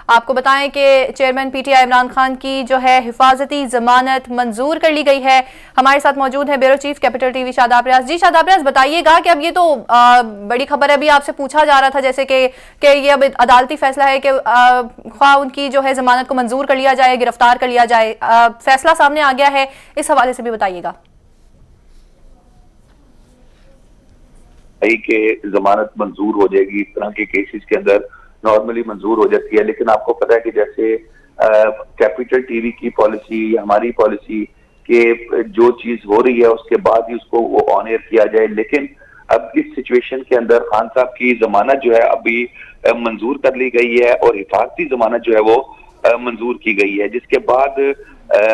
आपको बताएं कि चेयरमैन पीटीआई इमरान खान की जो है हिफाजती जमानत मंजूर कर ली गई है। हमारे साथ मौजूद है bureau chief capital TV Shadab Riyaz. जी शादाब रियाज, बताइएगा कि अब ये तो बड़ी खबर है, अभी आपसे पूछा जा रहा था जैसे कि ये अब अदालती फैसला है कि ख्वाह उनकी जो है जमानत को मंजूर कर लिया जाए, गिरफ्तार कर लिया जाए, फैसला सामने आ गया है, इस हवाले से भी बताइएगा। के जमानत मंजूर हो जाएगी, इस तरह के केसेस के अंदर नॉर्मली मंजूर हो जाती है, लेकिन आपको पता है कि जैसे कैपिटल टीवी की पॉलिसी, हमारी पॉलिसी के जो चीज हो रही है उसके बाद ही उसको वो ऑन एयर किया जाए। लेकिन अब इस सिचुएशन के अंदर खान साहब की जमानत जो है अभी मंजूर कर ली गई है और हिफाजती जमानत जो है वो मंजूर की गई है, जिसके बाद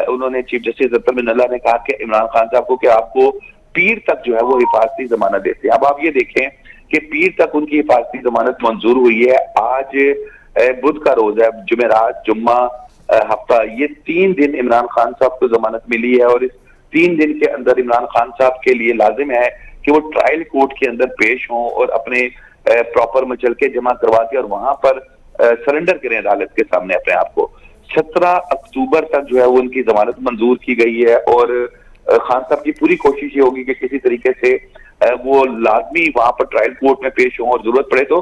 उन्होंने चीफ जस्टिस अतर मिनल्ला ने कहा कि इमरान खान साहब को कि आपको पीर तक जो है वो हिफाजती जमानत देते हैं। अब आप ये देखें कि पीर तक उनकी हिफाजती जमानत मंजूर हुई है। आज बुध का रोज है, जुमेरात, जुम्मा, हफ्ता, ये 3 दिन इमरान खान साहब को जमानत मिली है और इस 3 दिन के अंदर इमरान खान साहब के लिए लाजिम है कि वो ट्रायल कोर्ट के अंदर पेश हों और अपने प्रॉपर मचल के जमा करवा के और वहां पर सरेंडर करें अदालत के सामने अपने आप को। 17 अक्टूबर तक जो है वो उनकी जमानत मंजूर की गई है और खान साहब की पूरी कोशिश ये होगी कि किसी तरीके से वो लाजमी वहां पर ट्रायल कोर्ट में पेश हों और जरूरत पड़े तो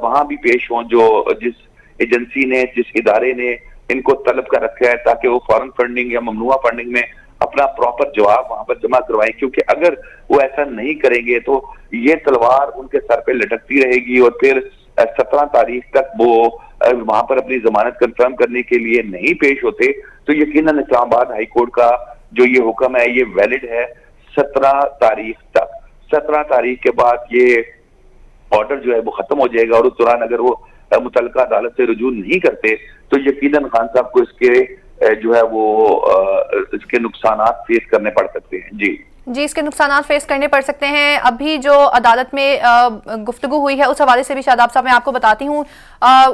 वहां भी पेश हों, जो जिस एजेंसी ने, जिस इदारे ने इनको तलब कर रखा है, ताकि वो फॉरेन फंडिंग या ममनुआ फंडिंग में अपना प्रॉपर जवाब वहां पर जमा करवाएं। क्योंकि अगर वो ऐसा नहीं करेंगे तो ये तलवार उनके सर पे लटकती रहेगी और फिर 17 तारीख तक वो वहां पर अपनी जमानत कंफर्म करने के लिए नहीं पेश होते तो यकीनन इस्लामाबाद हाई कोर्ट का जो ये हुक्म है ये वैलिड है 17 तारीख तक। 17 तारीख के बाद ये ऑर्डर जो है वो खत्म हो जाएगा और उस दौरान अगर वो मुतल्लिका अदालत से रुजू नहीं करते तो यकीनन खान साहब को इसके जो है वो इसके नुकसानात फेस करने पड़ सकते हैं। जी, इसके नुकसानात फेस करने पड़ सकते हैं। अभी जो अदालत में गुफ्तगू हुई है उस हवाले से भी शादाब साहब मैं आपको बताती हूँ,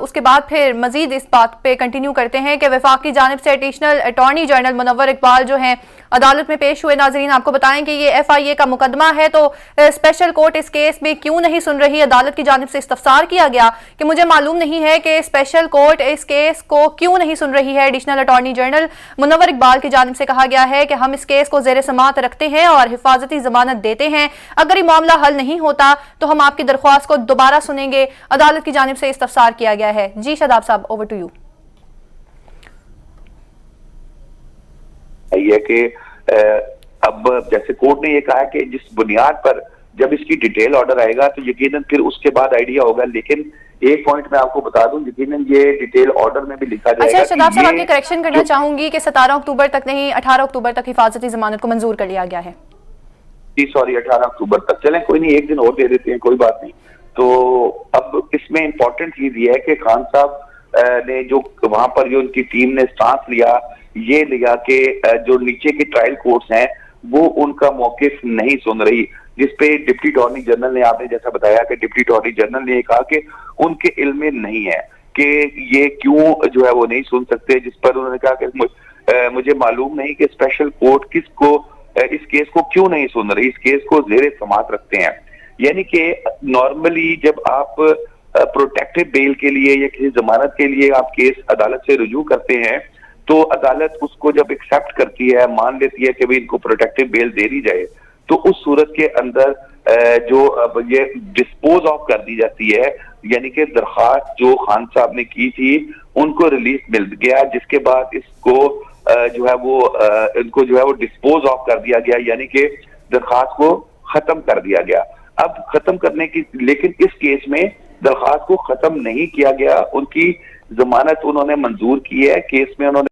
उसके बाद फिर मजीद इस बात पे कंटिन्यू करते हैं कि वफाक की जानिब से additional attorney general Munawwar Iqbal जो हैं अदालत में पेश हुए। नाजरीन आपको बताएं कि ये FIA का मुकदमा है तो स्पेशल कोर्ट इस केस में क्यों नहीं सुन रही। अदालत की जानिब से इस्तफसार किया गया कि मुझे मालूम नहीं है कि स्पेशल कोर्ट इस केस को क्यों नहीं सुन रही है। Additional attorney general Munawwar Iqbal की जानिब से कहा गया है कि हम इस केस को ज़ेर समाअत रखते हैं और हिफाजती जमानत देते हैं। अगर ये मामला हल नहीं होता तो हम आपकी दरख्वास्त को दोबारा सुनेंगे। अदालत की जानिब से इस्तफसार किया गया है। जी शादाब साहब, ओवर टू यू। ये कि अब जैसे कोर्ट ने ये कहा कि जिस बुनियाद पर जब इसकी डिटेल ऑर्डर आएगा तो यकीनन फिर उसके बाद आइडिया होगा। लेकिन एक पॉइंट मैं आपको बता दूं, यकीनन ये डिटेल ऑर्डर में भी लिखा जाएगा। अच्छा शादाब साहब, आपकी करेक्शन करना चाहूंगी कि 17 अक्टूबर तक नहीं 18 अक्टूबर तक हिफाजती जमानत को मंजूर कर लिया गया है। जी सॉरी, 18 अक्टूबर तक। चलें कोई नहीं, एक दिन और दे देते हैं, कोई बात नहीं। तो अब इसमें इंपॉर्टेंट चीज ये है कि खान साहब ने जो वहां पर जो उनकी टीम ने स्टांस लिया, ये लिया कि जो नीचे के ट्रायल कोर्ट्स हैं वो उनका मौकिफ नहीं सुन रही, जिसपे डिप्टी अटॉर्नी जनरल ने, आपने जैसा बताया कि डिप्टी अटॉर्नी जनरल ने कहा कि उनके इल्म में नहीं है कि ये क्यों जो है वो नहीं सुन सकते। जिस पर उन्होंने कहा कि मुझे मालूम नहीं कि स्पेशल कोर्ट किसको इस केस को क्यों नहीं सुन रही, इस केस को ज़ेरे समाअत रखते हैं। यानी कि नॉर्मली जब आप प्रोटेक्टिव बेल के लिए या किसी जमानत के लिए आप केस अदालत से रुजू करते हैं तो अदालत उसको जब एक्सेप्ट करती है, मान लेती है कि भाई इनको प्रोटेक्टिव बेल दे दी जाए, तो उस सूरत के अंदर जो ये डिस्पोज ऑफ कर दी जाती है। यानी कि दरखास्त जो खान साहब ने की थी उनको रिलीज मिल गया, जिसके बाद इसको जो है वो इनको जो है वो डिस्पोज ऑफ कर दिया गया, यानी कि दरखास्त को खत्म कर दिया गया। अब खत्म करने की, लेकिन इस केस में दरखास्त को खत्म नहीं किया गया, उनकी जमानत उन्होंने मंजूर की है। केस में उन्होंने